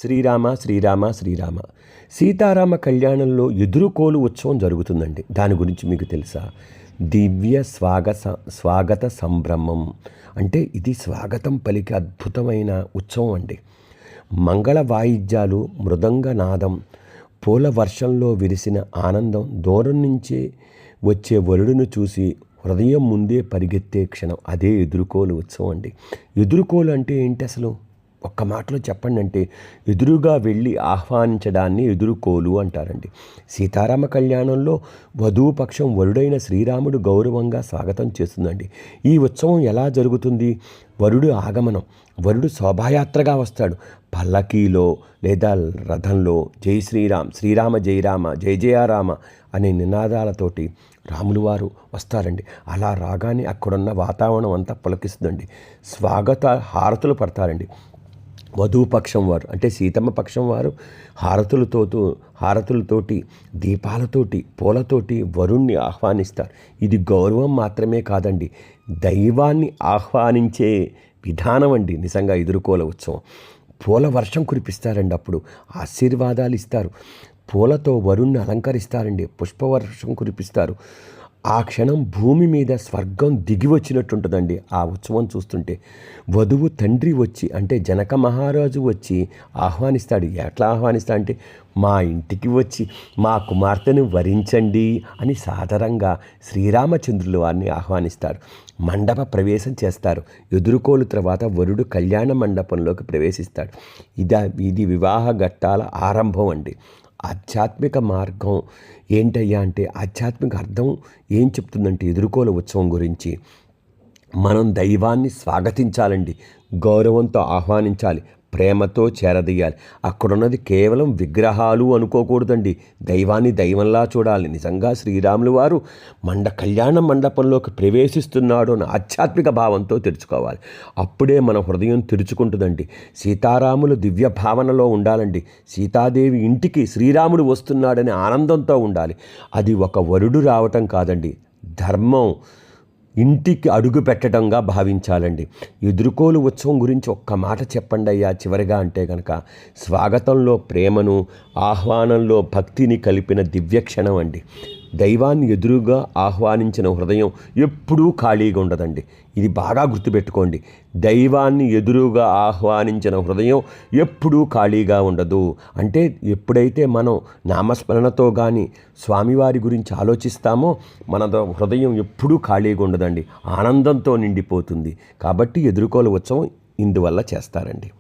శ్రీరామ శ్రీరామ శ్రీరామ సీతారామ కళ్యాణంలో ఎదురుకోలు ఉత్సవం జరుగుతుందండి. దాని గురించి మీకు తెలుసా? దివ్య స్వాగత సంభ్రమం అంటే ఇది స్వాగతం పలికే అద్భుతమైన ఉత్సవం అండి. మంగళ వాయిద్యాలు, మృదంగ నాదం, పూల వర్షంలో విరిసిన ఆనందం, దూరం నుంచి వచ్చే వరుడును చూసి హృదయం ముందే పరిగెత్తే క్షణం, అదే ఎదురుకోలు ఉత్సవం అండి. ఎదురుకోలు అంటే ఏంటి అసలు? ఒక్క మాటలో చెప్పండి అంటే, ఎదురుగా వెళ్ళి ఆహ్వానించడాన్ని ఎదురుకోలు అంటారండి. సీతారామ కళ్యాణంలో వధూపక్షం వరుడైన శ్రీరాముడు గౌరవంగా స్వాగతం చేస్తుందండి. ఈ ఉత్సవం ఎలా జరుగుతుంది? వరుడు ఆగమనం, వరుడు శోభాయాత్రగా వస్తాడు. పల్లకీలో లేదా రథంలో జై శ్రీరామ్, శ్రీరామ జయరామ, జయ జయారామ అనే నినాదాలతోటి రాములు వారు వస్తారండి. అలా రాగానే అక్కడున్న వాతావరణం అంతా పులకిస్తుందండి. స్వాగత హారతులు పడతారండి. వధూపక్షం వారు అంటే సీతమ్మ పక్షం వారు హారతులతోటి, దీపాలతోటి, పూలతోటి వరుణ్ణి ఆహ్వానిస్తారు. ఇది గౌరవం మాత్రమే కాదండి, దైవాన్ని ఆహ్వానించే విధానం అండి నిజంగా ఎదురుకోల ఉత్సవం. పూల వర్షం కురిపిస్తారండి, అప్పుడు ఆశీర్వాదాలు ఇస్తారు. పూలతో వరుణ్ణి అలంకరిస్తారండి, పుష్పవర్షం కురిపిస్తారు. ఆ క్షణం భూమి మీద స్వర్గం దిగి వచ్చినట్టుంటుందండి ఆ ఉత్సవం చూస్తుంటే. వధువు తండ్రి వచ్చి అంటే జనక మహారాజు వచ్చి ఆహ్వానిస్తాడు. ఎట్లా ఆహ్వానిస్తా అంటే, మా ఇంటికి వచ్చి మా కుమార్తెను వరించండి అని సాదరంగా శ్రీరామచంద్రుల వారిని ఆహ్వానిస్తారు. మండప ప్రవేశం చేస్తారు. ఎదురుకోలు తర్వాత వరుడు కళ్యాణ మండపంలోకి ప్రవేశిస్తాడు. ఇది వివాహ ఘట్టాల ఆరంభం అండి. ఆధ్యాత్మిక మార్గం ఏంటయ్యా అంటే, ఆధ్యాత్మిక అర్థం ఏం చెప్తుందంటే ఎదురుకోల ఉత్సవం గురించి, మనం దైవాన్ని స్వాగతించాలండి, గౌరవంతో ఆహ్వానించాలి, ప్రేమతో చేరదీయాలి. అక్కడున్నది కేవలం విగ్రహాలు అనుకోకూడదండి, దైవాన్ని దైవంలా చూడాలి. నిజంగా శ్రీరాములు వారు కళ్యాణ మండపంలోకి ప్రవేశిస్తున్నాడు అని ఆధ్యాత్మిక భావంతో తెరుచుకోవాలి. అప్పుడే మన హృదయం తెరుచుకుంటుందండి. సీతారాములు దివ్య భావనలో ఉండాలండి. సీతాదేవి ఇంటికి శ్రీరాముడు వస్తున్నాడనే ఆనందంతో ఉండాలి. అది ఒక వరుడు రావటం కాదండి, ధర్మం ఇంటికి అడుగు పెట్టడంగా భావించాలండి. ఎదురుకోలు ఉత్సవం గురించి ఒక్క మాట చెప్పండి అయ్యా చివరిగా అంటే కనుక, స్వాగతంలో ప్రేమను, ఆహ్వానంలో భక్తిని కలిపిన దివ్యక్షణం అండి. దైవాన్ని ఎదురుగా ఆహ్వానించిన హృదయం ఎప్పుడూ ఖాళీగా ఉండదండి. ఇది బాగా గుర్తుపెట్టుకోండి. దైవాన్ని ఎదురుగా ఆహ్వానించిన హృదయం ఎప్పుడూ ఖాళీగా ఉండదు. అంటే ఎప్పుడైతే మనం నామస్మరణతో కానీ స్వామివారి గురించి ఆలోచిస్తామో మన హృదయం ఎప్పుడూ ఖాళీగా ఉండదండి, ఆనందంతో నిండిపోతుంది. కాబట్టి ఎదురుకోలు ఉత్సవం ఇందువల్ల చేస్తారండి.